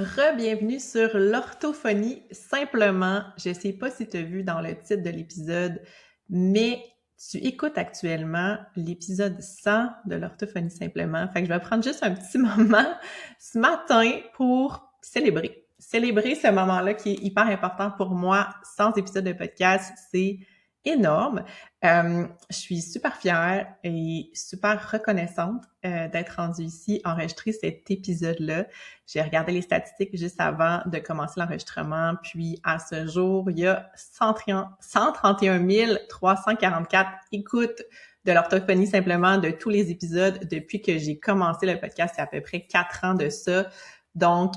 Re-bienvenue sur l'orthophonie simplement. Je sais pas si tu as vu dans le titre de l'épisode, mais tu écoutes actuellement l'épisode 100 de l'orthophonie simplement. Fait que je vais prendre juste un petit moment ce matin pour célébrer ce moment-là qui est hyper important pour moi. 100 épisodes de podcast, c'est énorme. Je suis super fière et super reconnaissante d'être rendue ici, enregistrer cet épisode-là. J'ai regardé les statistiques juste avant de commencer l'enregistrement, puis à ce jour, il y a 131 344 écoutes de l'orthophonie simplement de tous les épisodes depuis que j'ai commencé le podcast. C'est à peu près 4 ans de ça. Donc,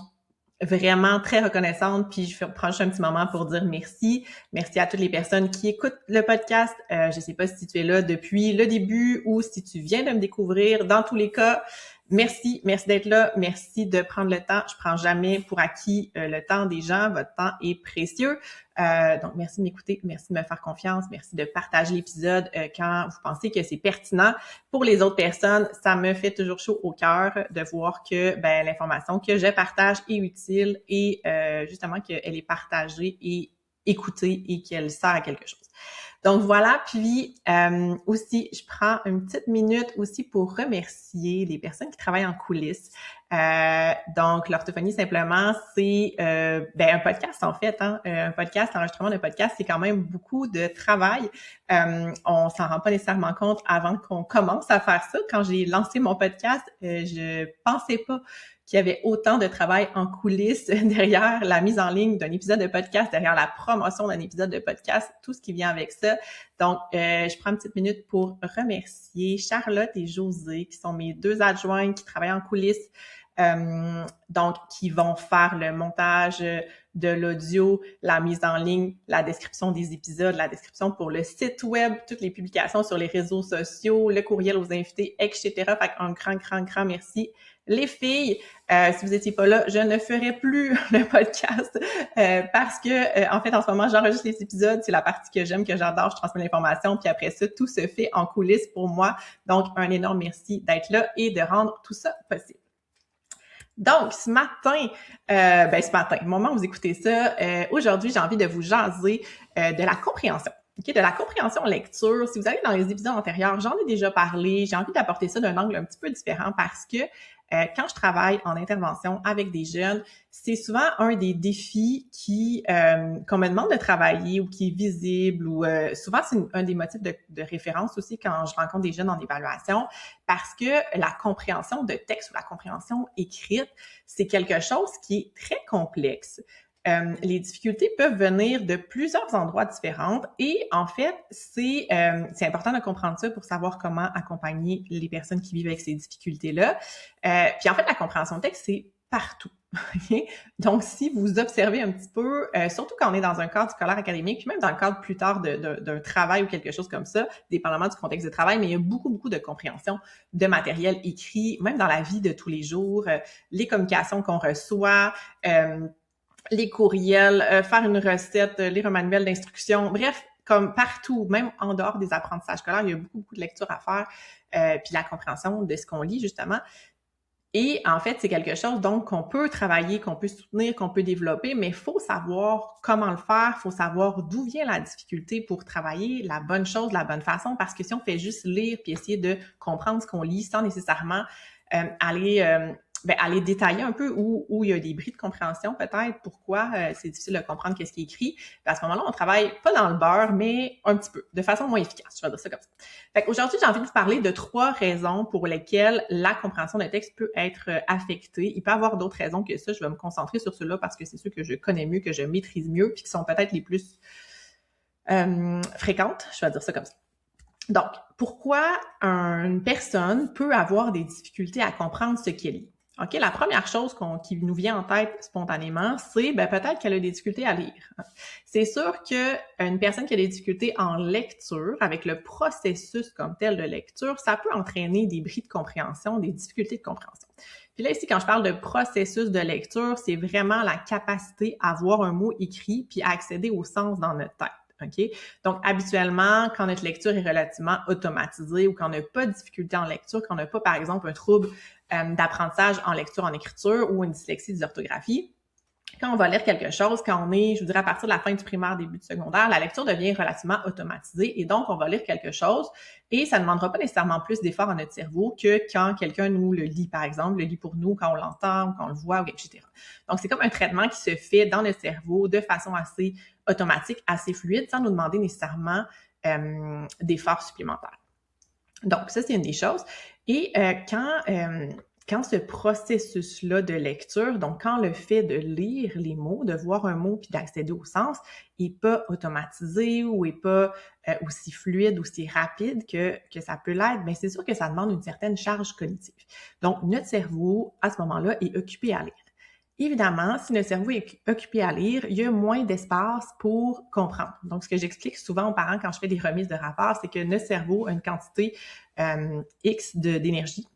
vraiment très reconnaissante, puis je prends juste un petit moment pour dire merci. Merci à toutes les personnes qui écoutent le podcast. Je sais pas si tu es là depuis le début ou si tu viens de me découvrir. Dans tous les cas, merci d'être là, merci de prendre le temps. Je prends jamais pour acquis le temps des gens. Votre temps est précieux. Donc, merci de m'écouter, merci de me faire confiance, merci de partager l'épisode quand vous pensez que c'est pertinent. Pour les autres personnes, ça me fait toujours chaud au cœur de voir que l'information que je partage est utile et justement qu'elle est partagée et écoutée et qu'elle sert à quelque chose. Donc voilà, puis aussi, je prends une petite minute aussi pour remercier les personnes qui travaillent en coulisses. Donc, l'orthophonie, simplement, c'est un podcast, en fait. Un podcast, l'enregistrement de podcast, c'est quand même beaucoup de travail. On s'en rend pas nécessairement compte avant qu'on commence à faire ça. Quand j'ai lancé mon podcast, je pensais pas qu'il y avait autant de travail en coulisses derrière la mise en ligne d'un épisode de podcast, derrière la promotion d'un épisode de podcast, tout ce qui vient avec ça. Donc, je prends une petite minute pour remercier Charlotte et José, qui sont mes deux adjointes qui travaillent en coulisses, donc qui vont faire le montage de l'audio, la mise en ligne, la description des épisodes, la description pour le site web, toutes les publications sur les réseaux sociaux, le courriel aux invités, etc. Fait qu'un grand merci. Les filles, si vous étiez pas là, je ne ferai plus le podcast parce que en fait, en ce moment, j'enregistre les épisodes. C'est la partie que j'aime, que j'adore. Je transmets l'information. Puis après ça, tout se fait en coulisses pour moi. Donc, un énorme merci d'être là et de rendre tout ça possible. Donc, ce matin, au moment où vous écoutez ça, aujourd'hui, j'ai envie de vous jaser de la compréhension. Okay, de la compréhension lecture. Si vous allez dans les épisodes antérieurs, j'en ai déjà parlé. J'ai envie d'apporter ça d'un angle un petit peu différent parce que quand je travaille en intervention avec des jeunes, c'est souvent un des défis qu'on me demande de travailler ou qui est visible ou souvent c'est un des motifs de référence aussi quand je rencontre des jeunes en évaluation parce que la compréhension de texte ou la compréhension écrite, c'est quelque chose qui est très complexe. Les difficultés peuvent venir de plusieurs endroits différents et en fait, c'est important de comprendre ça pour savoir comment accompagner les personnes qui vivent avec ces difficultés-là. Puis en fait, la compréhension de texte, c'est partout. Okay? Donc, si vous observez un petit peu, surtout quand on est dans un cadre scolaire académique, puis même dans le cadre plus tard d'un travail ou quelque chose comme ça, dépendamment du contexte de travail, mais il y a beaucoup de compréhension de matériel écrit, même dans la vie de tous les jours, les communications qu'on reçoit, les courriels, faire une recette, lire un manuel d'instruction, bref, comme partout, même en dehors des apprentissages scolaires, il y a beaucoup de lectures à faire, puis la compréhension de ce qu'on lit, justement. Et en fait, c'est quelque chose donc qu'on peut travailler, qu'on peut soutenir, qu'on peut développer, mais il faut savoir comment le faire, il faut savoir d'où vient la difficulté pour travailler la bonne chose, la bonne façon, parce que si on fait juste lire puis essayer de comprendre ce qu'on lit sans nécessairement aller détailler un peu où il y a des bris de compréhension peut-être, pourquoi c'est difficile de comprendre qu'est-ce qui est écrit. Puis à ce moment-là, on travaille pas dans le beurre, mais un petit peu, de façon moins efficace, je vais dire ça comme ça. Fait qu'aujourd'hui, j'ai envie de vous parler de 3 raisons pour lesquelles la compréhension de texte peut être affectée. Il peut y avoir d'autres raisons que ça, je vais me concentrer sur ceux-là parce que c'est ceux que je connais mieux, que je maîtrise mieux, puis qui sont peut-être les plus fréquentes, je vais dire ça comme ça. Donc, pourquoi une personne peut avoir des difficultés à comprendre ce qu'elle lit? OK, la première chose qui nous vient en tête spontanément, c'est peut-être qu'elle a des difficultés à lire. C'est sûr qu'une personne qui a des difficultés en lecture, avec le processus comme tel de lecture, ça peut entraîner des bris de compréhension, des difficultés de compréhension. Puis là, ici, quand je parle de processus de lecture, c'est vraiment la capacité à voir un mot écrit puis à accéder au sens dans notre tête. OK? Donc, habituellement, quand notre lecture est relativement automatisée ou quand on n'a pas de difficulté en lecture, quand on n'a pas, par exemple, un trouble d'apprentissage en lecture, en écriture ou une dyslexie d'orthographie, quand on va lire quelque chose, quand on est, je vous dirais, à partir de la fin du primaire, début du secondaire, la lecture devient relativement automatisée et donc on va lire quelque chose et ça ne demandera pas nécessairement plus d'efforts à notre cerveau que quand quelqu'un nous le lit, par exemple, le lit pour nous, quand on l'entend ou quand on le voit, etc. Donc, c'est comme un traitement qui se fait dans notre cerveau de façon assez automatique, assez fluide, sans nous demander nécessairement d'efforts supplémentaires. Donc, ça, c'est une des choses. Et quand ce processus-là de lecture, donc quand le fait de lire les mots, de voir un mot puis d'accéder au sens, n'est pas automatisé ou n'est pas aussi fluide, aussi rapide que ça peut l'être, bien c'est sûr que ça demande une certaine charge cognitive. Donc, notre cerveau, à ce moment-là, est occupé à lire. Évidemment, si notre cerveau est occupé à lire, il y a moins d'espace pour comprendre. Donc, ce que j'explique souvent aux parents quand je fais des remises de rapports, c'est que notre cerveau a une quantité X d'énergie.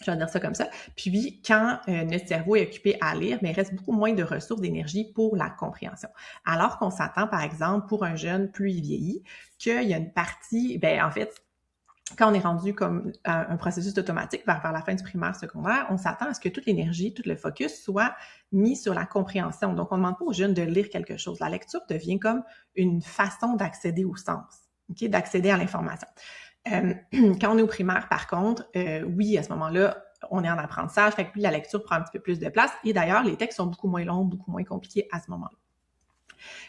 Je vais dire ça comme ça. Puis, quand notre cerveau est occupé à lire, mais il reste beaucoup moins de ressources d'énergie pour la compréhension. Alors qu'on s'attend, par exemple, pour un jeune plus vieilli, qu'il y a une partie, ben en fait, quand on est rendu comme un processus automatique vers la fin du primaire secondaire, on s'attend à ce que toute l'énergie, tout le focus soit mis sur la compréhension. Donc, on ne demande pas aux jeunes de lire quelque chose. La lecture devient comme une façon d'accéder au sens, okay? D'accéder à l'information. Quand on est au primaire, par contre, oui, à ce moment-là, on est en apprentissage, fait que puis la lecture prend un petit peu plus de place. Et d'ailleurs, les textes sont beaucoup moins longs, beaucoup moins compliqués à ce moment-là.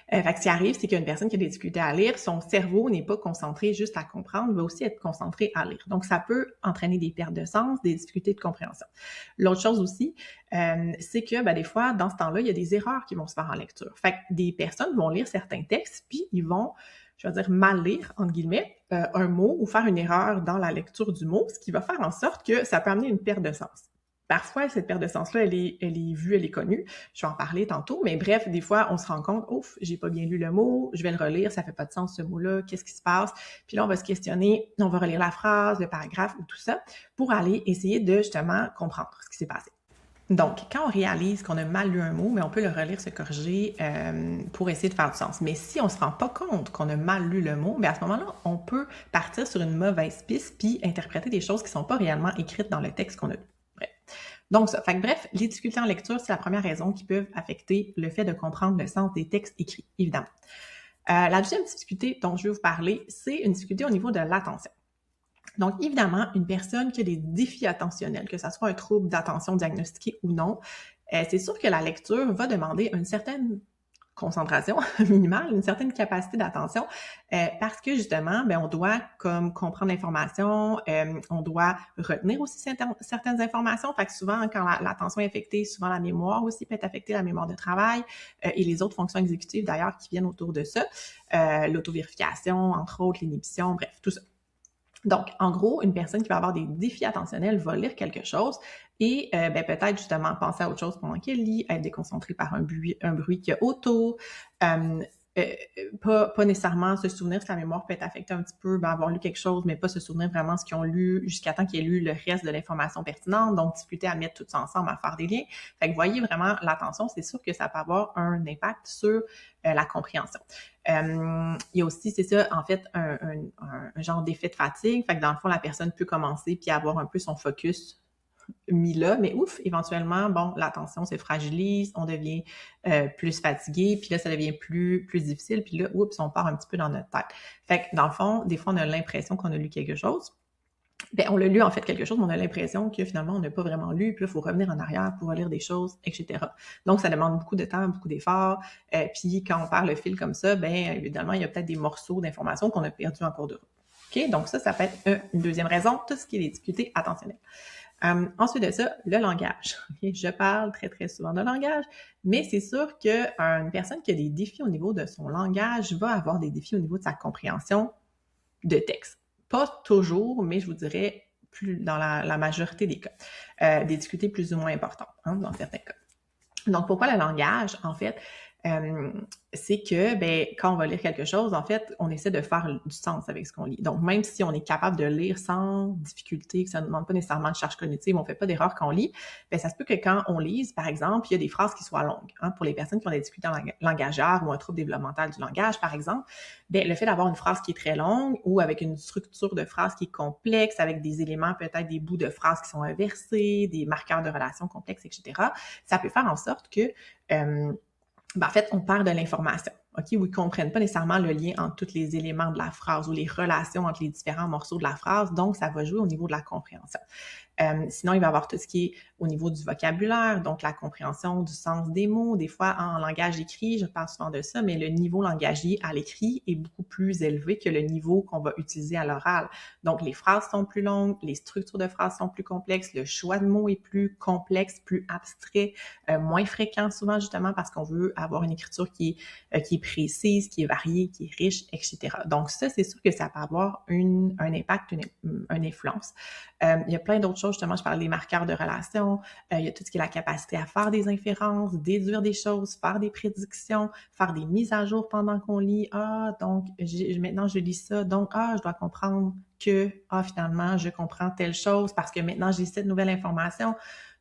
Fait que ce qui arrive, c'est qu'il y a une personne qui a des difficultés à lire, son cerveau n'est pas concentré juste à comprendre, il va aussi être concentré à lire. Donc, ça peut entraîner des pertes de sens, des difficultés de compréhension. L'autre chose aussi, c'est que des fois, dans ce temps-là, il y a des erreurs qui vont se faire en lecture. Fait que des personnes vont lire certains textes, puis ils vont, je vais dire, mal lire, entre guillemets, un mot ou faire une erreur dans la lecture du mot, ce qui va faire en sorte que ça peut amener une perte de sens. Parfois, cette perte de sens-là, elle est vue, elle est connue. Je vais en parler tantôt, mais bref, des fois, on se rend compte, ouf, j'ai pas bien lu le mot, je vais le relire, ça fait pas de sens ce mot-là, qu'est-ce qui se passe? Puis là, on va se questionner, on va relire la phrase, le paragraphe ou tout ça pour aller essayer de justement comprendre ce qui s'est passé. Donc, quand on réalise qu'on a mal lu un mot, mais on peut le relire, se corriger pour essayer de faire du sens. Mais si on ne se rend pas compte qu'on a mal lu le mot, bien à ce moment-là, on peut partir sur une mauvaise piste puis interpréter des choses qui ne sont pas réellement écrites dans le texte qu'on a lu. Bref. Donc ça. Fait que bref, les difficultés en lecture, c'est la première raison qui peut affecter le fait de comprendre le sens des textes écrits, évidemment. La deuxième difficulté dont je vais vous parler, c'est une difficulté au niveau de l'attention. Donc, évidemment, une personne qui a des défis attentionnels, que ce soit un trouble d'attention diagnostiqué ou non, c'est sûr que la lecture va demander une certaine concentration minimale, une certaine capacité d'attention, parce que justement, on doit comme comprendre l'information, on doit retenir aussi certaines informations. Fait que souvent, quand l'attention est affectée, souvent la mémoire aussi peut être affectée, la mémoire de travail et les autres fonctions exécutives d'ailleurs qui viennent autour de ça, l'autovérification, entre autres, l'inhibition, bref, tout ça. Donc, en gros, une personne qui va avoir des défis attentionnels va lire quelque chose et peut-être justement penser à autre chose pendant qu'elle lit, être déconcentrée par un bruit qu'il y a autour, pas nécessairement se souvenir si la mémoire peut être affectée un petit peu, avoir lu quelque chose, mais pas se souvenir vraiment ce qu'ils ont lu jusqu'à temps qu'ils aient lu le reste de l'information pertinente, donc difficulté à mettre tout ça ensemble, à faire des liens. Fait que vous voyez vraiment l'attention, c'est sûr que ça peut avoir un impact sur la compréhension. Il y a aussi, c'est ça, en fait, un genre d'effet de fatigue. Fait que dans le fond, la personne peut commencer puis avoir un peu son focus mis là, mais ouf, éventuellement, l'attention se fragilise, on devient plus fatigué, puis là, ça devient plus difficile, puis là, oups, on part un petit peu dans notre tête. Fait que dans le fond, des fois, on a l'impression qu'on a lu quelque chose. On l'a lu en fait quelque chose, mais on a l'impression que finalement, on n'a pas vraiment lu, puis là, il faut revenir en arrière pour relire des choses, etc. Donc, ça demande beaucoup de temps, beaucoup d'efforts, puis quand on perd le fil comme ça, évidemment, il y a peut-être des morceaux d'informations qu'on a perdus en cours de route. OK? Donc, ça peut être une deuxième raison, tout ce qui est les difficultés attentionnelles. Ensuite de ça, le langage. Okay? Je parle très, très souvent de langage, mais c'est sûr qu'une personne qui a des défis au niveau de son langage va avoir des défis au niveau de sa compréhension de texte. Pas toujours, mais je vous dirais plus dans la majorité des cas. Des difficultés plus ou moins importantes dans certains cas. Donc, pourquoi le langage? En fait, c'est que quand on va lire quelque chose, en fait, on essaie de faire du sens avec ce qu'on lit. Donc, même si on est capable de lire sans difficulté, que ça ne demande pas nécessairement de charge cognitive, on ne fait pas d'erreur quand on lit, ça se peut que quand on lise, par exemple, il y a des phrases qui soient longues. Pour les personnes qui ont des difficultés langagières ou un trouble développemental du langage, par exemple, le fait d'avoir une phrase qui est très longue ou avec une structure de phrase qui est complexe, avec des éléments, peut-être des bouts de phrases qui sont inversés, des marqueurs de relations complexes, etc., ça peut faire en sorte que en fait, on perd de l'information, OK? Ou ils ne comprennent pas nécessairement le lien entre tous les éléments de la phrase ou les relations entre les différents morceaux de la phrase, donc ça va jouer au niveau de la compréhension. Sinon, il va y avoir tout ce qui est au niveau du vocabulaire, donc la compréhension du sens des mots. Des fois, en langage écrit, je parle souvent de ça, mais le niveau langagier à l'écrit est beaucoup plus élevé que le niveau qu'on va utiliser à l'oral. Donc, les phrases sont plus longues, les structures de phrases sont plus complexes, le choix de mots est plus complexe, plus abstrait, moins fréquent souvent justement parce qu'on veut avoir une écriture qui est précise, qui est variée, qui est riche, etc. Donc, ça, c'est sûr que ça peut avoir un impact, une influence. Il y a plein d'autres choses, justement, je parle des marqueurs de relation, il y a tout ce qui est la capacité à faire des inférences, déduire des choses, faire des prédictions, faire des mises à jour pendant qu'on lit. Donc, maintenant, je lis ça, donc, je dois comprendre que, finalement, je comprends telle chose parce que maintenant, j'ai cette nouvelle information.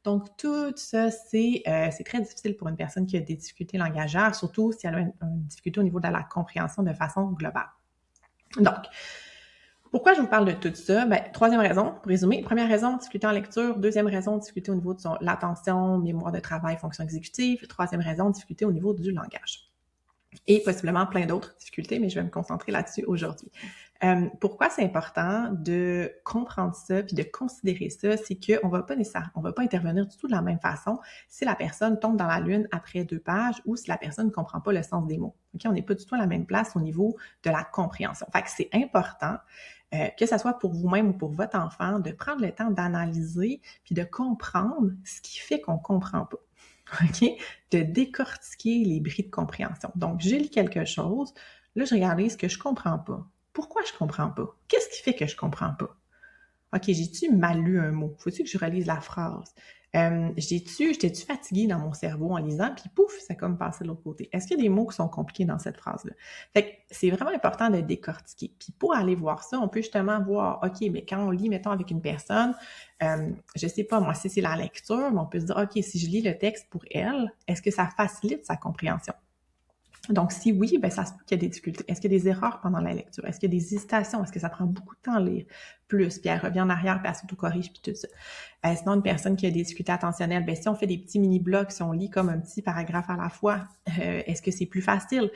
Donc, tout ça, c'est très difficile pour une personne qui a des difficultés langagières, surtout si elle a une difficulté au niveau de la compréhension de façon globale. Donc, pourquoi je vous parle de tout ça? Troisième raison, pour résumer. Première raison, difficulté en lecture. Deuxième raison, difficulté au niveau de l'attention, mémoire de travail, fonction exécutive. Troisième raison, difficulté au niveau du langage. Et possiblement plein d'autres difficultés, mais je vais me concentrer là-dessus aujourd'hui. Pourquoi c'est important de comprendre ça puis de considérer ça, c'est qu'on va pas intervenir du tout de la même façon si la personne tombe dans la lune après 2 pages ou si la personne ne comprend pas le sens des mots. Okay? On n'est pas du tout à la même place au niveau de la compréhension. Fait que c'est important que ça soit pour vous-même ou pour votre enfant, de prendre le temps d'analyser puis de comprendre ce qui fait qu'on comprend pas. OK? De décortiquer les bris de compréhension. Donc, j'ai lu quelque chose, là, je regarde ce que je comprends pas. Pourquoi je comprends pas? Qu'est-ce qui fait que je comprends pas? OK, j'ai-tu mal lu un mot? Faut-tu que je relise la phrase? J'étais-tu fatiguée dans mon cerveau en lisant, puis pouf, ça a comme passé de l'autre côté. Est-ce qu'il y a des mots qui sont compliqués dans cette phrase-là? Fait que c'est vraiment important de décortiquer. Puis pour aller voir ça, on peut justement voir, OK, mais quand on lit, mettons, avec une personne, je sais pas, moi, si c'est la lecture, mais on peut se dire, OK, si je lis le texte pour elle, est-ce que ça facilite sa compréhension? Donc, si oui, ça se peut qu'il y a des difficultés. Est-ce qu'il y a des erreurs pendant la lecture? Est-ce qu'il y a des hésitations? Est-ce que ça prend beaucoup de temps à lire? Plus, puis elle revient en arrière, puis elle s'auto-corrige, puis tout ça. Sinon, une personne qui a des difficultés attentionnelles, si on fait des petits mini-blocs, si on lit comme un petit paragraphe à la fois, est-ce que c'est plus facile?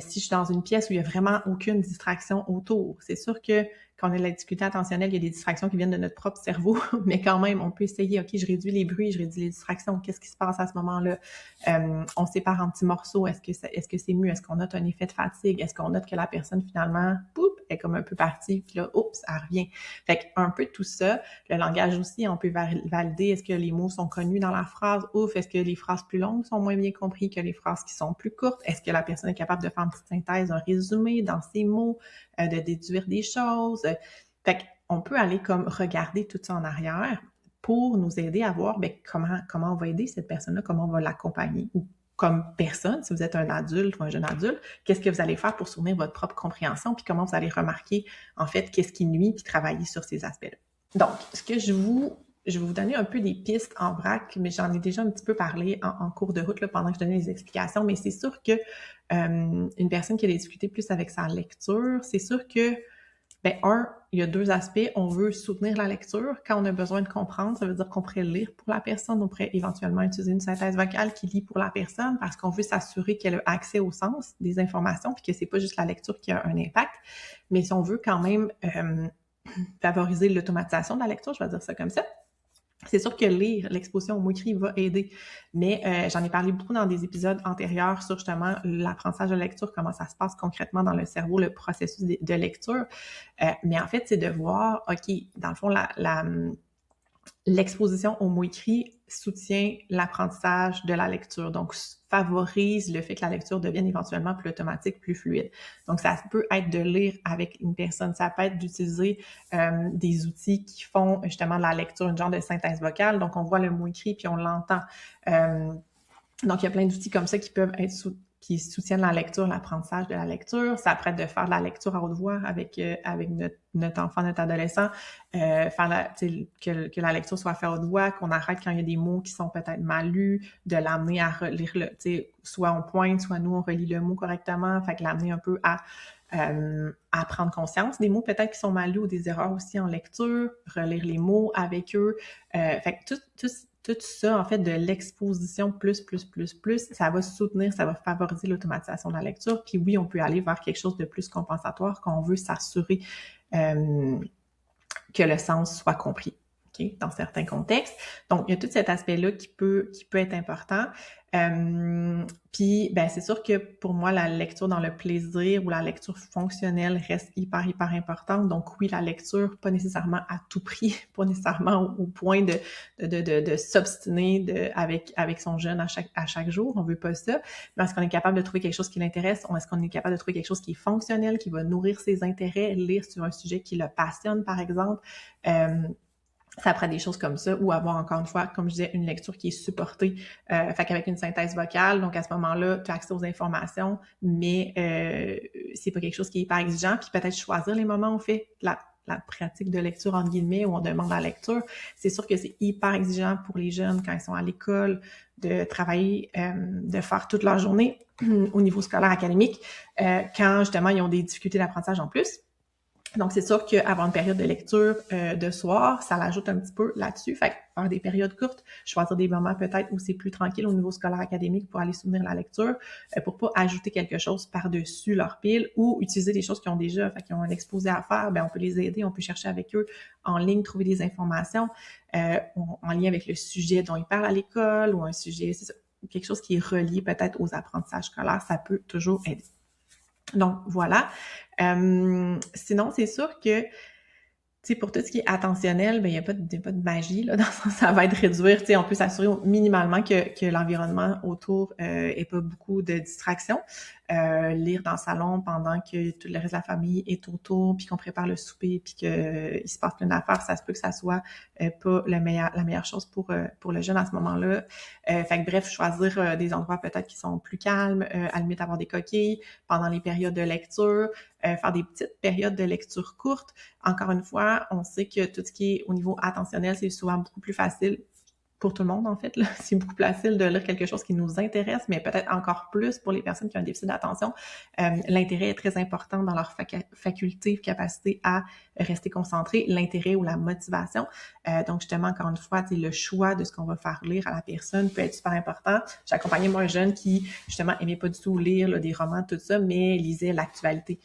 Si je suis dans une pièce où il n'y a vraiment aucune distraction autour, c'est sûr que quand on a de la difficulté attentionnelle, il y a des distractions qui viennent de notre propre cerveau, mais quand même, on peut essayer, OK, je réduis les bruits, je réduis les distractions, qu'est-ce qui se passe à ce moment-là? On sépare en petits morceaux, est-ce que c'est mieux? Est-ce qu'on note un effet de fatigue? Est-ce qu'on note que la personne, finalement, poup, est comme un peu partie, puis là, oups, elle revient. Fait qu'un peu de tout ça, le langage aussi, on peut valider, est-ce que les mots sont connus dans la phrase? Ouf, est-ce que les phrases plus longues sont moins bien comprises que les phrases qui sont plus courtes? Est-ce que la personne est capable de faire une petite synthèse, un résumé dans ses mots, de déduire des choses? Fait qu'on peut aller comme regarder tout ça en arrière pour nous aider à voir comment on va aider cette personne-là, comment on va l'accompagner. Ou comme personne, si vous êtes un adulte ou un jeune adulte, qu'est-ce que vous allez faire pour soutenir votre propre compréhension, puis comment vous allez remarquer, en fait, qu'est-ce qui nuit, puis travailler sur ces aspects-là. Donc, ce que je vais vous donner un peu des pistes en vrac, mais j'en ai déjà un petit peu parlé en cours de route là, pendant que je donnais les explications, mais c'est sûr que une personne qui a des difficultés plus avec sa lecture, c'est sûr que il y a 2 aspects. On veut soutenir la lecture. Quand on a besoin de comprendre, ça veut dire qu'on pourrait lire pour la personne. On pourrait éventuellement utiliser une synthèse vocale qui lit pour la personne parce qu'on veut s'assurer qu'elle a accès au sens des informations puis que c'est pas juste la lecture qui a un impact. Mais si on veut quand même favoriser l'automatisation de la lecture, je vais dire ça comme ça, c'est sûr que lire, l'exposition au mot écrit va aider, mais j'en ai parlé beaucoup dans des épisodes antérieurs sur justement l'apprentissage de la lecture, comment ça se passe concrètement dans le cerveau, le processus de lecture. Mais en fait, c'est de voir, OK, dans le fond, l'exposition au mot écrit soutient l'apprentissage de la lecture, donc favorise le fait que la lecture devienne éventuellement plus automatique, plus fluide. Donc, ça peut être de lire avec une personne, ça peut être d'utiliser des outils qui font justement de la lecture, une genre de synthèse vocale, donc on voit le mot écrit puis on l'entend. Donc, il y a plein d'outils comme ça qui peuvent être qui soutiennent la lecture, l'apprentissage de la lecture. Ça pourrait être de faire de la lecture à haute voix avec notre enfant, notre adolescent, que la lecture soit faite à haute voix, qu'on arrête quand il y a des mots qui sont peut-être mal lus, de l'amener à relire soit on pointe, soit nous on relit le mot correctement, fait que l'amener un peu à prendre conscience des mots peut-être qui sont mal lus ou des erreurs aussi en lecture, relire les mots avec eux. Fait que tout ça, en fait, de l'exposition plus, ça va soutenir, ça va favoriser l'automatisation de la lecture. Puis oui, on peut aller vers quelque chose de plus compensatoire quand on veut s'assurer que le sens soit compris, okay, dans certains contextes. Donc, il y a tout cet aspect-là qui peut être important. Puis, ben, c'est sûr que pour moi, la lecture dans le plaisir ou la lecture fonctionnelle reste hyper importante. Donc, oui, la lecture, pas nécessairement à tout prix, pas nécessairement au point de s'obstiner avec son jeune à chaque jour. On veut pas ça. Mais est-ce qu'on est capable de trouver quelque chose qui l'intéresse? Est-ce qu'on est capable de trouver quelque chose qui est fonctionnel, qui va nourrir ses intérêts, lire sur un sujet qui le passionne, par exemple? Ça prend des choses comme ça, ou avoir, encore une fois, comme je disais, une lecture qui est supportée, fait qu'avec une synthèse vocale, donc à ce moment-là, tu as accès aux informations, mais c'est pas quelque chose qui est hyper exigeant, puis peut-être choisir les moments où on fait la pratique de lecture, entre guillemets, où on demande la lecture. C'est sûr que c'est hyper exigeant pour les jeunes quand ils sont à l'école, de travailler, de faire toute leur journée au niveau scolaire académique, quand justement ils ont des difficultés d'apprentissage en plus. Donc, c'est sûr qu'avoir une période de lecture de soir, ça l'ajoute un petit peu là-dessus. Fait que faire des périodes courtes, choisir des moments peut-être où c'est plus tranquille au niveau scolaire académique pour aller soutenir la lecture, pour pas ajouter quelque chose par-dessus leur pile ou utiliser des choses qu'ils ont déjà, fait qu'ils ont un exposé à faire, ben on peut les aider, on peut chercher avec eux en ligne, trouver des informations en lien avec le sujet dont ils parlent à l'école ou un sujet, c'est ça, quelque chose qui est relié peut-être aux apprentissages scolaires, ça peut toujours aider. Donc, voilà. Sinon, c'est sûr que, tu sais, pour tout ce qui est attentionnel, ben il n'y a pas de magie, là, dans le sens ça va être réduire, tu sais, on peut s'assurer minimalement que l'environnement autour ait pas beaucoup de distractions. Lire dans le salon pendant que tout le reste de la famille est autour, puis qu'on prépare le souper, puis qu'il se passe plein d'affaires, ça se peut que ça soit pas la meilleure chose pour le jeune à ce moment-là. Fait que bref, choisir des endroits peut-être qui sont plus calmes, à la limite avoir des coquilles pendant les périodes de lecture, faire des petites périodes de lecture courtes. Encore une fois, on sait que tout ce qui est au niveau attentionnel, c'est souvent beaucoup plus facile pour tout le monde, en fait, là. C'est beaucoup plus facile de lire quelque chose qui nous intéresse, mais peut-être encore plus pour les personnes qui ont un déficit d'attention. L'intérêt est très important dans leur faculté, capacité à rester concentré, l'intérêt ou la motivation. Donc, justement, encore une fois, le choix de ce qu'on va faire lire à la personne peut être super important. J'ai accompagné, moi, un jeune qui, justement, aimait pas du tout lire là, des romans, tout ça, mais lisait l'actualité,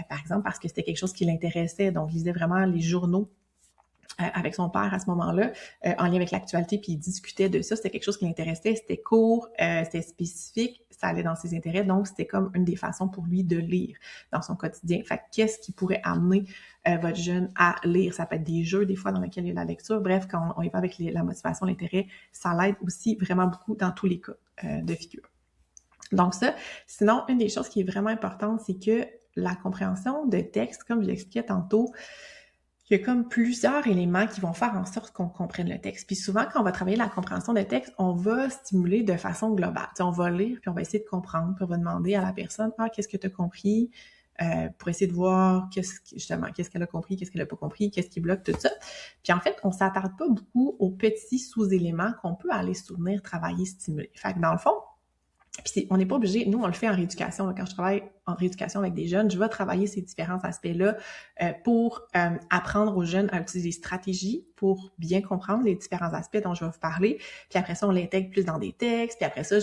par exemple, parce que c'était quelque chose qui l'intéressait. Donc, lisait vraiment les journaux avec son père à ce moment-là, en lien avec l'actualité, puis il discutait de ça. C'était quelque chose qui l'intéressait, c'était court, c'était spécifique, ça allait dans ses intérêts, donc c'était comme une des façons pour lui de lire dans son quotidien. Fait qu'est-ce qui pourrait amener votre jeune à lire? Ça peut être des jeux, des fois, dans lesquels il y a la lecture. Bref, quand on y va avec la motivation, l'intérêt, ça l'aide aussi vraiment beaucoup dans tous les cas de figure. Donc ça, sinon, une des choses qui est vraiment importante, c'est que la compréhension de texte, comme je l'expliquais tantôt, il y a comme plusieurs éléments qui vont faire en sorte qu'on comprenne le texte. Puis souvent, quand on va travailler la compréhension de texte, on va stimuler de façon globale. T'sais, on va lire, puis on va essayer de comprendre, puis on va demander à la personne « Ah, qu'est-ce que tu as compris? » pour essayer de voir qu'est-ce qu'elle a compris, qu'est-ce qu'elle n'a pas compris, qu'est-ce qui bloque, tout ça. Puis en fait, on s'attarde pas beaucoup aux petits sous-éléments qu'on peut aller soutenir, travailler, stimuler. Fait que dans le fond, puis on n'est pas obligé, nous on le fait en rééducation, quand je travaille en rééducation avec des jeunes, je vais travailler ces différents aspects-là pour apprendre aux jeunes à utiliser des stratégies pour bien comprendre les différents aspects dont je vais vous parler, puis après ça on l'intègre plus dans des textes, puis après ça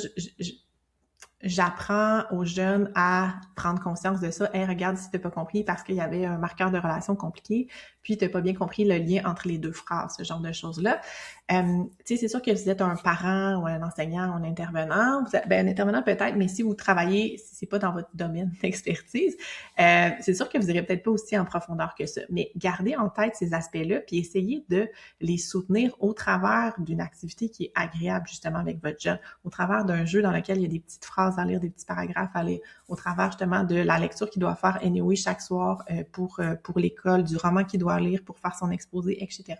j'apprends aux jeunes à prendre conscience de ça. « Hey, regarde si t'as pas compris parce qu'il y avait un marqueur de relation compliqué, puis t'as pas bien compris le lien entre les deux phrases, ce genre de choses-là. » Tu sais, c'est sûr que vous êtes un parent ou un enseignant ou un intervenant, un intervenant peut-être, mais si vous travaillez, si c'est pas dans votre domaine d'expertise, c'est sûr que vous irez peut-être pas aussi en profondeur que ça. Mais gardez en tête ces aspects-là, puis essayez de les soutenir au travers d'une activité qui est agréable justement avec votre jeune, au travers d'un jeu dans lequel il y a des petites phrases à lire, des petits paragraphes à lire, au travers justement de la lecture qu'il doit faire anyway chaque soir pour l'école, du roman qu'il doit lire pour faire son exposé, etc.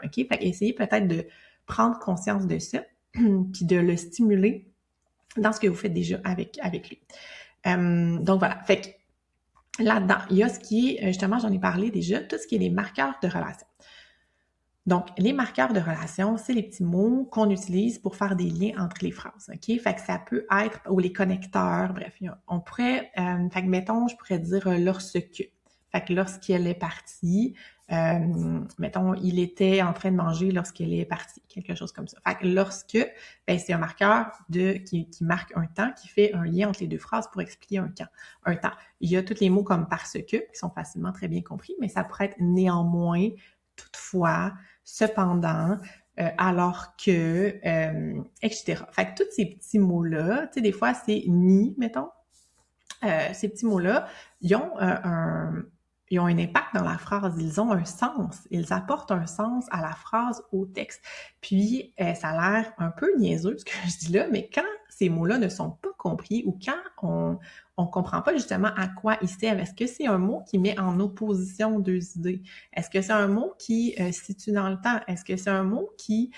OK? Fait qu'essayez peut-être de prendre conscience de ça, puis de le stimuler dans ce que vous faites déjà avec lui. Donc voilà, fait que là-dedans, il y a ce qui est, justement, j'en ai parlé déjà, tout ce qui est les marqueurs de relation. Donc, les marqueurs de relation, c'est les petits mots qu'on utilise pour faire des liens entre les phrases, OK? Fait que ça peut être, ou les connecteurs, bref, on pourrait, fait que mettons, je pourrais dire lorsque. Fait que lorsqu'elle est partie, mettons, il était en train de manger lorsqu'elle est partie, quelque chose comme ça. Fait que lorsque, ben, c'est un marqueur qui marque un temps, qui fait un lien entre les deux phrases pour expliquer un temps. Il y a tous les mots comme parce que, qui sont facilement très bien compris, mais ça pourrait être néanmoins, toutefois, cependant, alors que, etc. Fait que tous ces petits mots-là, tu sais, des fois, c'est ni, mettons. Ces petits mots-là, ils ont ils ont un impact dans la phrase, ils ont un sens, ils apportent un sens à la phrase, au texte. Puis, ça a l'air un peu niaiseux, ce que je dis là, mais quand ces mots-là ne sont pas compris ou quand on comprend pas justement à quoi ils servent, est-ce que c'est un mot qui met en opposition deux idées? Est-ce que c'est un mot qui se situe dans le temps? Est-ce que c'est un mot qui,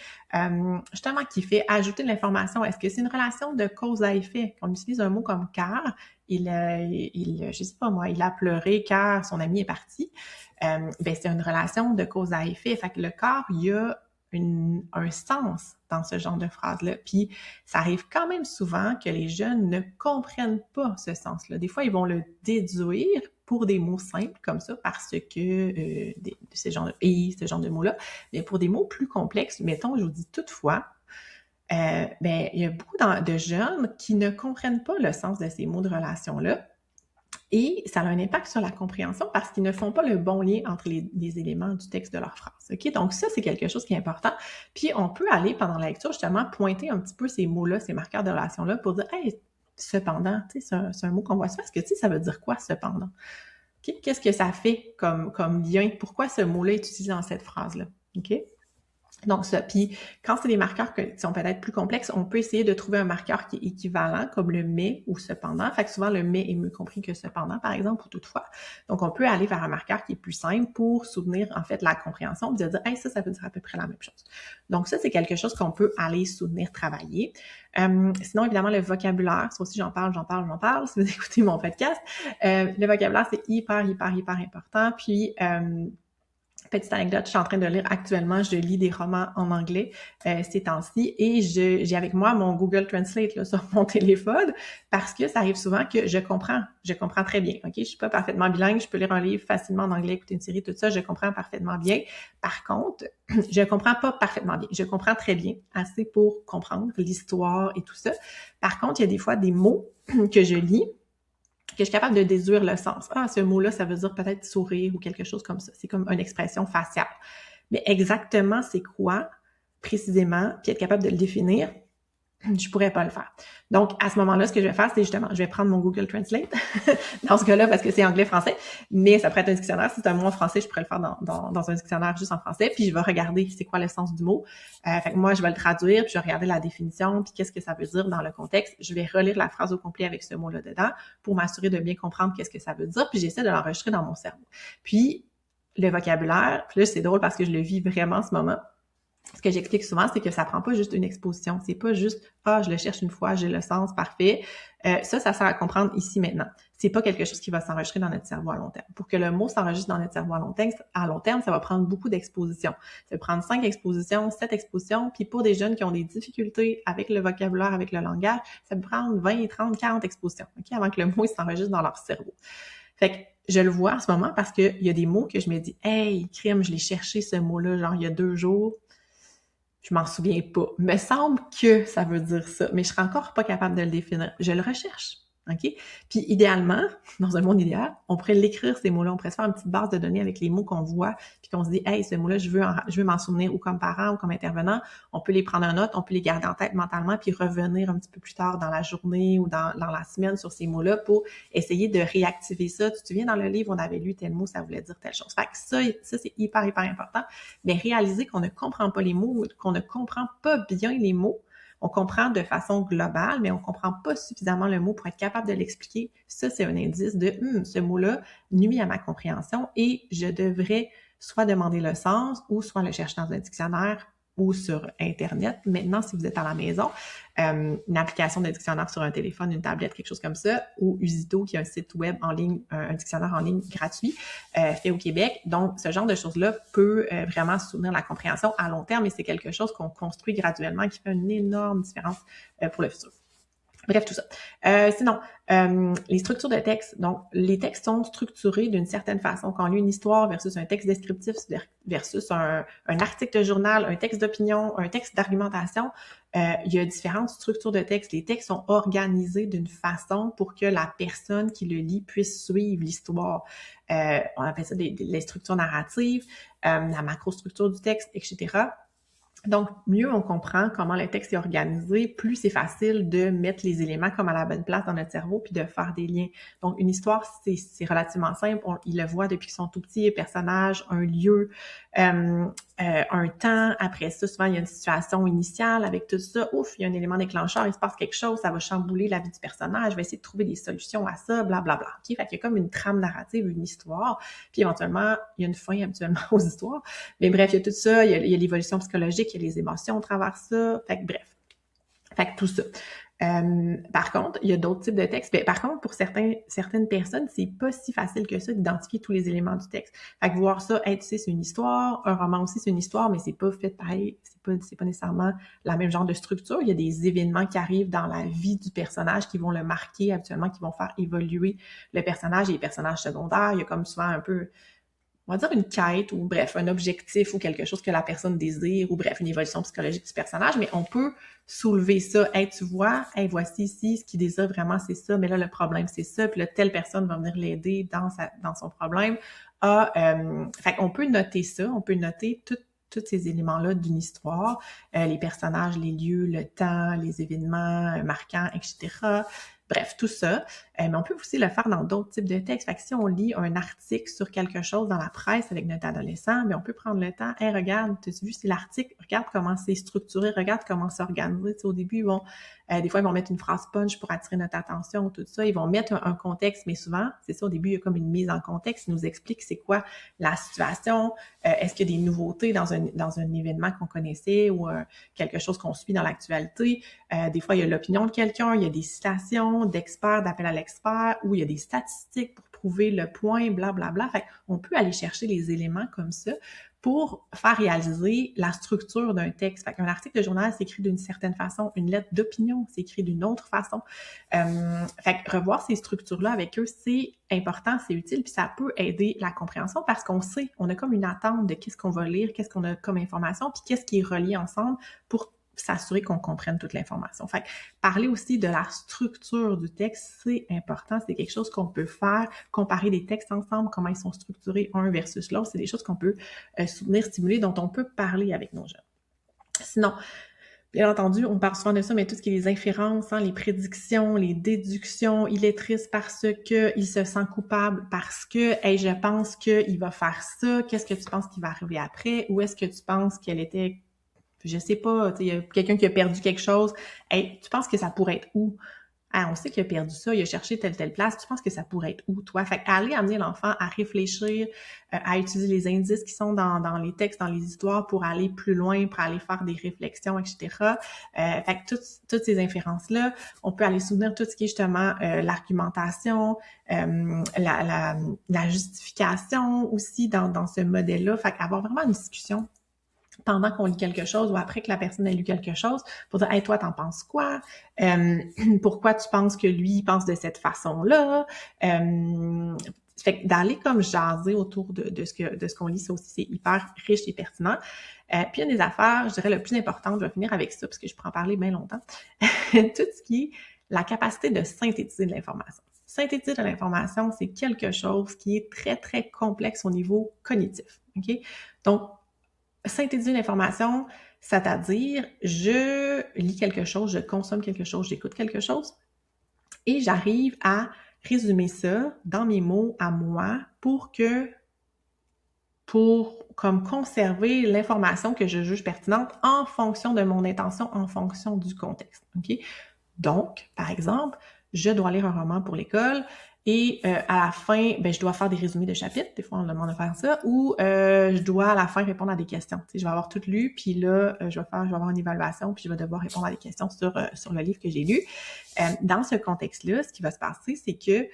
justement, qui fait ajouter de l'information? Est-ce que c'est une relation de cause à effet? On utilise un mot comme car, je sais pas moi, il a pleuré car son ami est parti. Ben c'est une relation de cause à effet. Fait que le corps, il y a un sens dans ce genre de phrase-là. Puis ça arrive quand même souvent que les jeunes ne comprennent pas ce sens-là. Des fois, ils vont le déduire pour des mots simples comme ça parce que ce genre de mots-là. Mais pour des mots plus complexes, mettons, je vous dis toutefois, ben, il y a beaucoup de jeunes qui ne comprennent pas le sens de ces mots de relation-là et ça a un impact sur la compréhension parce qu'ils ne font pas le bon lien entre les éléments du texte de leur phrase. OK? Donc ça, c'est quelque chose qui est important. Puis on peut aller, pendant la lecture, justement, pointer un petit peu ces mots-là, ces marqueurs de relation-là pour dire « Hey, cependant, tu sais, c'est un mot qu'on voit souvent. Est-ce que tu sais, ça veut dire quoi, cependant? Okay? Qu'est-ce que ça fait comme lien? Pourquoi ce mot-là est utilisé dans cette phrase-là? OK? Donc ça, puis quand c'est des marqueurs qui sont peut-être plus complexes, on peut essayer de trouver un marqueur qui est équivalent, comme le mais ou cependant. Fait que souvent, le mais est mieux compris que cependant, par exemple, ou toutefois. Donc, on peut aller vers un marqueur qui est plus simple pour soutenir, en fait, la compréhension, puis de dire, hey, ça veut dire à peu près la même chose. Donc, ça, c'est quelque chose qu'on peut aller soutenir, travailler. Sinon, évidemment, le vocabulaire, ça aussi, j'en parle. Si vous écoutez mon podcast, le vocabulaire, c'est hyper important. Puis, petite anecdote, je suis en train de lire actuellement, je lis des romans en anglais ces temps-ci et j'ai avec moi mon Google Translate là, sur mon téléphone parce que ça arrive souvent que je comprends très bien, ok? Je suis pas parfaitement bilingue, je peux lire un livre facilement en anglais, écouter une série, tout ça, je comprends parfaitement bien. Par contre, je comprends pas parfaitement bien, je comprends très bien, assez pour comprendre l'histoire et tout ça. Par contre, il y a des fois des mots que je lis que je suis capable de déduire le sens. Ah, ce mot-là, ça veut dire peut-être sourire ou quelque chose comme ça. C'est comme une expression faciale. Mais exactement c'est quoi, précisément, puis être capable de le définir, je pourrais pas le faire. Donc, à ce moment-là, ce que je vais faire, c'est justement, je vais prendre mon Google Translate, dans ce cas-là, parce que c'est anglais-français, mais ça pourrait être un dictionnaire. Si c'est un mot en français, je pourrais le faire dans un dictionnaire juste en français, puis je vais regarder c'est quoi le sens du mot. Fait que moi, je vais le traduire, puis je vais regarder la définition, puis qu'est-ce que ça veut dire dans le contexte. Je vais relire la phrase au complet avec ce mot-là dedans pour m'assurer de bien comprendre qu'est-ce que ça veut dire, puis j'essaie de l'enregistrer dans mon cerveau. Puis, le vocabulaire, puis là, c'est drôle parce que je le vis vraiment en ce moment. Ce que j'explique souvent, c'est que ça prend pas juste une exposition. C'est pas juste « Ah, je le cherche une fois, j'ai le sens, parfait. » Ça sert à comprendre ici, maintenant. C'est pas quelque chose qui va s'enregistrer dans notre cerveau à long terme. Pour que le mot s'enregistre dans notre cerveau à long terme, ça va prendre beaucoup d'expositions. Ça va prendre 5 expositions, 7 expositions, puis pour des jeunes qui ont des difficultés avec le vocabulaire, avec le langage, ça peut prendre 20, 30, 40 expositions, OK, avant que le mot s'enregistre dans leur cerveau. Fait que je le vois en ce moment parce qu'il y a des mots que je me dis « Hey, crime, je l'ai cherché ce mot-là, genre il y a 2 jours. » Je m'en souviens pas. Me semble que ça veut dire ça, mais je serais encore pas capable de le définir. Je le recherche, OK? Puis idéalement, dans un monde idéal, on pourrait l'écrire ces mots-là, on pourrait se faire une petite base de données avec les mots qu'on voit, puis qu'on se dit « Hey, ce mot-là, je veux m'en souvenir » ou comme parent ou comme intervenant, on peut les prendre en note, on peut les garder en tête mentalement, puis revenir un petit peu plus tard dans la journée ou dans la semaine sur ces mots-là pour essayer de réactiver ça. Tu te souviens, dans le livre, on avait lu tel mot, ça voulait dire telle chose. Fait que ça c'est hyper important. Mais réaliser qu'on ne comprend pas les mots, qu'on ne comprend pas bien les mots, on comprend de façon globale, mais on comprend pas suffisamment le mot pour être capable de l'expliquer. Ça, c'est un indice de ce mot-là nuit à ma compréhension et je devrais soit demander le sens ou soit le chercher dans un dictionnaire ou sur Internet. Maintenant, si vous êtes à la maison, une application de dictionnaire sur un téléphone, une tablette, quelque chose comme ça, ou Usito, qui est un site web en ligne, un dictionnaire en ligne gratuit, fait au Québec. Donc, ce genre de choses-là peut vraiment soutenir la compréhension à long terme et c'est quelque chose qu'on construit graduellement qui fait une énorme différence pour le futur. Bref, tout ça. Sinon, les structures de texte. Donc, les textes sont structurés d'une certaine façon. Quand on lit une histoire versus un texte descriptif versus un article de journal, un texte d'opinion, un texte d'argumentation, il y a différentes structures de texte. Les textes sont organisés d'une façon pour que la personne qui le lit puisse suivre l'histoire. On appelle ça les structures narratives, la macrostructure du texte, etc. Donc, mieux on comprend comment le texte est organisé, plus c'est facile de mettre les éléments comme à la bonne place dans notre cerveau puis de faire des liens. Donc, une histoire, c'est relativement simple. Ils le voient depuis qu'ils sont tout petits, un personnage, un lieu, un temps. Après ça, souvent, il y a une situation initiale avec tout ça. Ouf, il y a un élément déclencheur, il se passe quelque chose, ça va chambouler la vie du personnage, je vais essayer de trouver des solutions à ça, blablabla. OK? Fait qu'il y a comme une trame narrative, une histoire. Puis éventuellement, il y a une fin habituellement aux histoires. Mais bref, il y a tout ça, il y a l'évolution psychologique, il y a les émotions au travers ça. Fait que bref. Fait que tout ça. Par contre, il y a d'autres types de textes. Par contre, pour certaines personnes, c'est pas si facile que ça d'identifier tous les éléments du texte. Fait que voir ça, tu sais, c'est une histoire, un roman aussi, c'est une histoire, mais c'est pas fait pareil, c'est pas nécessairement la même genre de structure. Il y a des événements qui arrivent dans la vie du personnage qui vont le marquer habituellement, qui vont faire évoluer le personnage et les personnages secondaires. Il y a comme souvent un peu, on va dire une quête ou bref, un objectif ou quelque chose que la personne désire ou bref, une évolution psychologique du personnage, mais on peut soulever ça. Hey, tu vois, hey, voici ici, ce qu'il désire vraiment, c'est ça, mais là, le problème, c'est ça, puis là, telle personne va venir l'aider dans son problème. Fait qu'on peut noter ça, on peut noter tous ces éléments-là d'une histoire, les personnages, les lieux, le temps, les événements marquants, etc. Bref, tout ça. Mais on peut aussi le faire dans d'autres types de textes. Fait que si on lit un article sur quelque chose dans la presse avec notre adolescent, bien, on peut prendre le temps. Hey, regarde, tu as vu, c'est l'article. Regarde comment c'est structuré. Regarde comment c'est organisé. Tu sais, au début, ils vont, des fois, ils vont mettre une phrase punch pour attirer notre attention, tout ça. Ils vont mettre un contexte, mais souvent, c'est ça, au début, il y a comme une mise en contexte. Ils nous expliquent c'est quoi la situation. Est-ce qu'il y a des nouveautés dans un événement qu'on connaissait ou quelque chose qu'on suit dans l'actualité. Des fois, il y a l'opinion de quelqu'un, il y a des citations d'experts, d'appel à l'expert, ou il y a des statistiques pour prouver le point, blablabla. Fait qu'on peut aller chercher les éléments comme ça pour faire réaliser la structure d'un texte. Fait qu'un article de journal s'écrit d'une certaine façon, une lettre d'opinion s'écrit d'une autre façon. Fait que revoir ces structures-là avec eux, c'est important, c'est utile, puis ça peut aider la compréhension parce qu'on sait, on a comme une attente de qu'est-ce qu'on va lire, qu'est-ce qu'on a comme information, puis qu'est-ce qui est relié ensemble pour s'assurer qu'on comprenne toute l'information. Fait que parler aussi de la structure du texte, c'est important, c'est quelque chose qu'on peut faire, comparer des textes ensemble, comment ils sont structurés un versus l'autre, c'est des choses qu'on peut soutenir, stimuler, dont on peut parler avec nos jeunes. Sinon, bien entendu, on parle souvent de ça, mais tout ce qui est les inférences, les prédictions, les déductions, il est triste parce que il se sent coupable, parce que, hey, je pense qu'il va faire ça, qu'est-ce que tu penses qu'il va arriver après, ou est-ce que tu penses qu'elle était, je sais pas, il y a quelqu'un qui a perdu quelque chose, hey, tu penses que ça pourrait être où? Ah, on sait qu'il a perdu ça, il a cherché telle place, tu penses que ça pourrait être où, toi? Fait aller amener l'enfant à réfléchir, à utiliser les indices qui sont dans les textes, dans les histoires pour aller plus loin, pour aller faire des réflexions, etc. Fait que toutes ces inférences-là, on peut aller soutenir tout ce qui est justement l'argumentation, la justification aussi dans ce modèle-là. Fait qu'avoir vraiment une discussion pendant qu'on lit quelque chose ou après que la personne a lu quelque chose, pour dire « Hey, toi, t'en penses quoi? Pourquoi tu penses que lui pense de cette façon-là? » Fait que d'aller comme jaser autour de ce qu'on lit, ça aussi, c'est hyper riche et pertinent. Puis une des affaires, je dirais, le plus importante, je vais finir avec ça, parce que je pourrais en parler bien longtemps, tout ce qui est la capacité de synthétiser de l'information. Synthétiser de l'information, c'est quelque chose qui est très, très complexe au niveau cognitif. OK? Donc, synthétiser l'information, c'est-à-dire, je lis quelque chose, je consomme quelque chose, j'écoute quelque chose, et j'arrive à résumer ça dans mes mots à moi pour comme conserver l'information que je juge pertinente en fonction de mon intention, en fonction du contexte. OK? Donc, par exemple, je dois lire un roman pour l'école, Et à la fin, je dois faire des résumés de chapitres. Des fois, on me demande de faire ça. Ou je dois à la fin répondre à des questions. Tu sais, je vais avoir tout lu, puis là, je vais avoir une évaluation, puis je vais devoir répondre à des questions sur le livre que j'ai lu. Dans ce contexte-là, ce qui va se passer, c'est que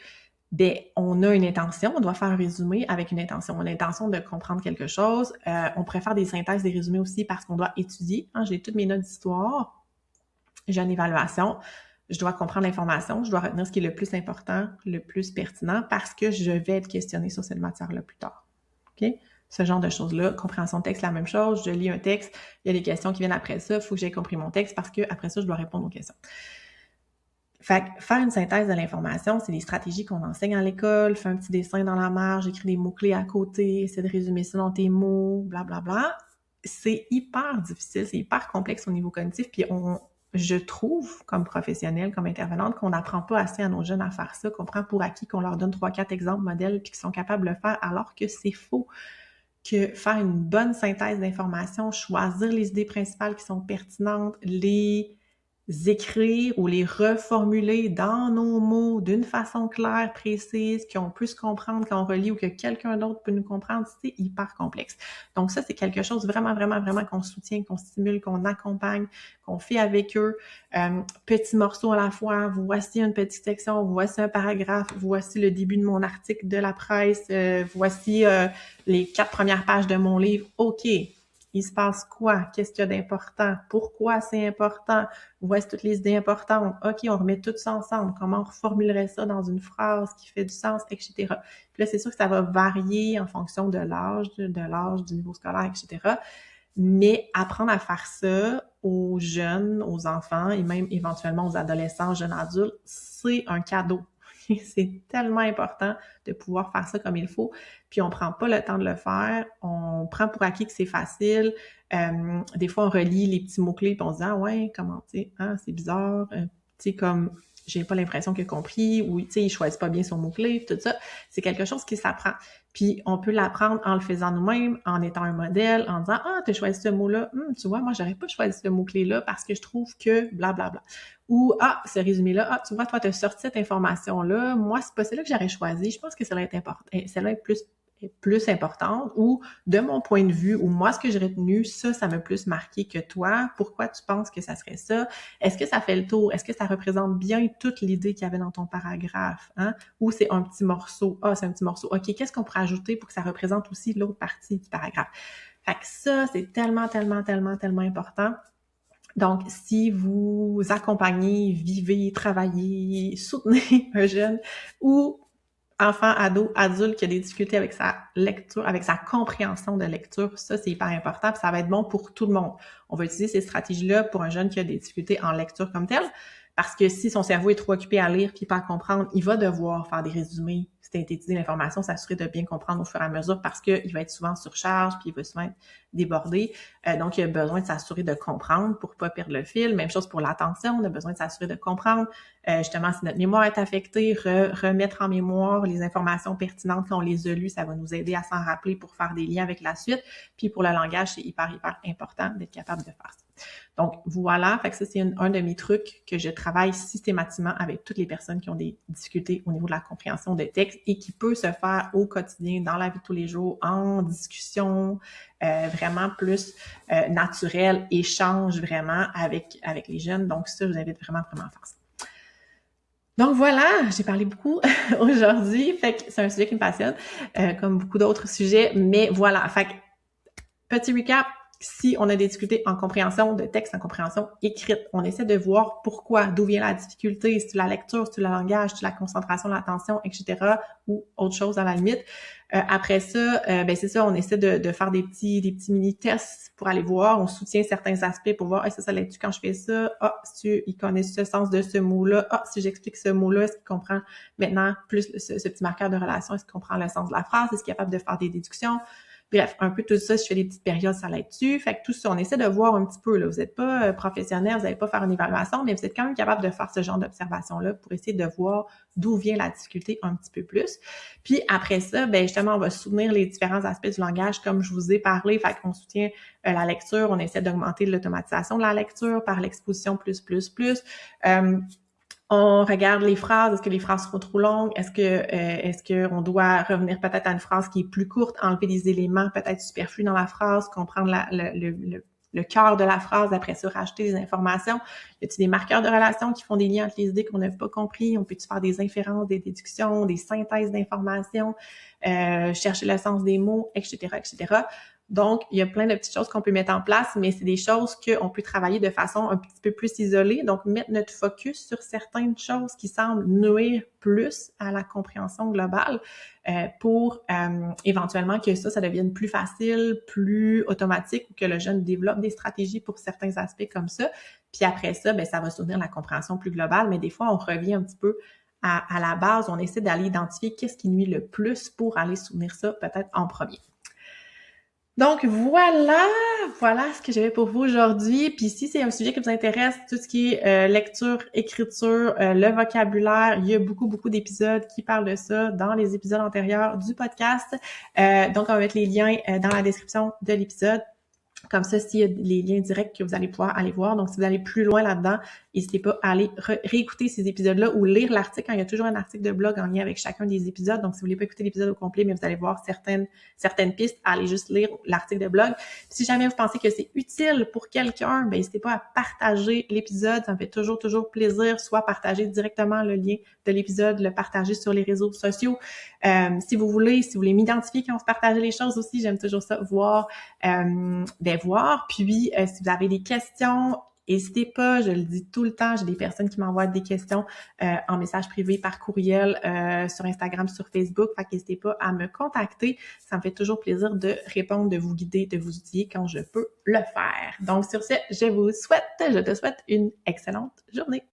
on a une intention, on doit faire un résumé avec une intention. On a l'intention de comprendre quelque chose. On préfère des synthèses, des résumés aussi parce qu'on doit étudier. Hein, j'ai toutes mes notes d'histoire, j'ai une évaluation. Je dois comprendre l'information, je dois retenir ce qui est le plus important, le plus pertinent, parce que je vais être questionnée sur cette matière-là plus tard. OK? Ce genre de choses-là. Compréhension de texte, la même chose. Je lis un texte, il y a des questions qui viennent après ça, il faut que j'aie compris mon texte parce que après ça, je dois répondre aux questions. Fait que faire une synthèse de l'information, c'est des stratégies qu'on enseigne à l'école, fais un petit dessin dans la marge, écris des mots-clés à côté, essaie de résumer ça dans tes mots, blablabla. C'est hyper difficile, c'est hyper complexe au niveau cognitif, puis je trouve, comme professionnelle, comme intervenante, qu'on n'apprend pas assez à nos jeunes à faire ça, qu'on prend pour acquis, qu'on leur donne 3-4 exemples modèles, puis qu'ils sont capables de le faire, alors que c'est faux. Que faire une bonne synthèse d'informations, choisir les idées principales qui sont pertinentes, les écrire ou les reformuler dans nos mots d'une façon claire, précise, qu'on puisse comprendre quand on relit ou que quelqu'un d'autre peut nous comprendre, c'est hyper complexe. Donc ça, c'est quelque chose vraiment, vraiment, vraiment qu'on soutient, qu'on stimule, qu'on accompagne, qu'on fait avec eux. Petits morceaux à la fois, voici une petite section, voici un paragraphe, voici le début de mon article de la presse, voici les 4 premières pages de mon livre. OK, il se passe quoi? Qu'est-ce qu'il y a d'important? Pourquoi c'est important? Voici toutes les idées importantes. OK, on remet tout ça ensemble. Comment on reformulerait ça dans une phrase qui fait du sens, etc. Puis là, c'est sûr que ça va varier en fonction de l'âge, du niveau scolaire, etc. Mais apprendre à faire ça aux jeunes, aux enfants et même éventuellement aux adolescents, jeunes adultes, c'est un cadeau. C'est tellement important de pouvoir faire ça comme il faut. Puis on prend pas le temps de le faire. On prend pour acquis que c'est facile. Des fois, on relit les petits mots-clés puis on se dit « Ah ouais, comment, tu sais, hein, c'est bizarre. Tu sais, comme j'ai pas l'impression qu'il a compris » ou tu sais, il choisit pas bien son mot-clé, tout ça. C'est quelque chose qui s'apprend. Puis on peut l'apprendre en le faisant nous-mêmes, en étant un modèle, en disant « Ah, t'as choisi ce mot-là. Tu vois, moi, j'aurais pas choisi ce mot-clé-là parce que je trouve que blablabla. » Ou « Ah, ce résumé-là, ah, tu vois, toi, t'as sorti cette information-là. Moi, c'est pas celle-là que j'aurais choisi. Je pense que celle-là est important. Celle-là est plus importante. Ou de mon point de vue, ou moi, ce que j'ai retenu, ça m'a plus marqué que toi. Pourquoi tu penses que ça serait ça? Est-ce que ça fait le tour? Est-ce que ça représente bien toute l'idée qu'il y avait dans ton paragraphe? Hein? Ou c'est un petit morceau? Ah, c'est un petit morceau. OK, qu'est-ce qu'on pourrait ajouter pour que ça représente aussi l'autre partie du paragraphe? Fait que ça, c'est tellement, tellement, tellement, tellement important. Donc, si vous accompagnez, vivez, travaillez, soutenez un jeune ou enfant, ado, adulte qui a des difficultés avec sa lecture, avec sa compréhension de lecture, ça, c'est hyper important, puis ça va être bon pour tout le monde. On va utiliser ces stratégies-là pour un jeune qui a des difficultés en lecture comme tel, parce que si son cerveau est trop occupé à lire puis pas à comprendre, il va devoir faire des résumés, synthétiser l'information, s'assurer de bien comprendre au fur et à mesure parce qu'il va être souvent en surcharge puis il va souvent être débordé. Donc, il a besoin de s'assurer de comprendre pour pas perdre le fil. Même chose pour l'attention, on a besoin de s'assurer de comprendre. Justement, si notre mémoire est affectée, remettre en mémoire les informations pertinentes quand on les a lues, ça va nous aider à s'en rappeler pour faire des liens avec la suite. Puis pour le langage, c'est hyper, hyper important d'être capable de faire ça. Donc, voilà. Fait que ça, c'est un de mes trucs que je travaille systématiquement avec toutes les personnes qui ont des difficultés au niveau de la compréhension de texte et qui peut se faire au quotidien, dans la vie de tous les jours, en discussion, vraiment plus naturel, échange vraiment avec les jeunes. Donc, ça, je vous invite vraiment, vraiment à faire ça. Donc voilà, j'ai parlé beaucoup aujourd'hui. Fait que c'est un sujet qui me passionne, comme beaucoup d'autres sujets. Mais voilà, fait que petit recap. Si on a des difficultés en compréhension de texte, en compréhension écrite, on essaie de voir pourquoi, d'où vient la difficulté, si c'est la lecture, si c'est le langage, si c'est la concentration, l'attention, etc., ou autre chose à la limite. Après ça, c'est ça, on essaie de faire des petits mini-tests pour aller voir. On soutient certains aspects pour voir, ça l'aide-tu quand je fais ça? Ah, si il connaît ce sens de ce mot-là. Ah, si j'explique ce mot-là, est-ce qu'il comprend maintenant plus ce petit marqueur de relation? Est-ce qu'il comprend le sens de la phrase? Est-ce qu'il est capable de faire des déductions? Bref, un peu tout ça, si je fais des petites périodes, ça l'aide-tu? Fait que tout ça, on essaie de voir un petit peu, là. Vous n'êtes pas professionnel, vous n'allez pas faire une évaluation, mais vous êtes quand même capable de faire ce genre d'observation-là pour essayer de voir d'où vient la difficulté un petit peu plus. Puis après ça, justement, on va soutenir les différents aspects du langage, comme je vous ai parlé. Fait qu'on soutient la lecture, on essaie d'augmenter l'automatisation de la lecture par l'exposition plus. On regarde les phrases. Est-ce que les phrases sont trop longues? Est-ce que on doit revenir peut-être à une phrase qui est plus courte, enlever des éléments peut-être superflus dans la phrase, comprendre le cœur de la phrase, après ça, rajouter des informations? Y a-t-il des marqueurs de relation qui font des liens entre les idées qu'on n'a pas compris? On peut-tu faire des inférences, des déductions, des synthèses d'informations, chercher le sens des mots, etc., etc.? Donc, il y a plein de petites choses qu'on peut mettre en place, mais c'est des choses qu'on peut travailler de façon un petit peu plus isolée. Donc, mettre notre focus sur certaines choses qui semblent nuire plus à la compréhension globale pour éventuellement que ça devienne plus facile, plus automatique ou que le jeune développe des stratégies pour certains aspects comme ça. Puis après ça, ben ça va soutenir la compréhension plus globale, mais des fois, on revient un petit peu à la base. On essaie d'aller identifier qu'est-ce qui nuit le plus pour aller soutenir ça peut-être en premier. Donc voilà ce que j'avais pour vous aujourd'hui. Puis si c'est un sujet qui vous intéresse, tout ce qui est lecture, écriture, le vocabulaire, il y a beaucoup d'épisodes qui parlent de ça dans les épisodes antérieurs du podcast. Donc on va mettre les liens dans la description de l'épisode. Comme ça, s'il y a les liens directs que vous allez pouvoir aller voir. Donc, si vous allez plus loin là-dedans, n'hésitez pas à aller réécouter ces épisodes-là ou lire l'article. Il y a toujours un article de blog en lien avec chacun des épisodes. Donc, si vous voulez pas écouter l'épisode au complet, mais vous allez voir certaines pistes, allez juste lire l'article de blog. Puis, si jamais vous pensez que c'est utile pour quelqu'un, ben n'hésitez pas à partager l'épisode. Ça me fait toujours plaisir. Soit partager directement le lien de l'épisode, le partager sur les réseaux sociaux. Si vous voulez m'identifier quand on se partage les choses aussi, j'aime toujours ça, voir. Puis, si vous avez des questions, n'hésitez pas, je le dis tout le temps, j'ai des personnes qui m'envoient des questions en message privé, par courriel, sur Instagram, sur Facebook, fait qu'hésitez pas à me contacter. Ça me fait toujours plaisir de répondre, de vous guider, de vous outiller quand je peux le faire. Donc, sur ce, je te souhaite une excellente journée.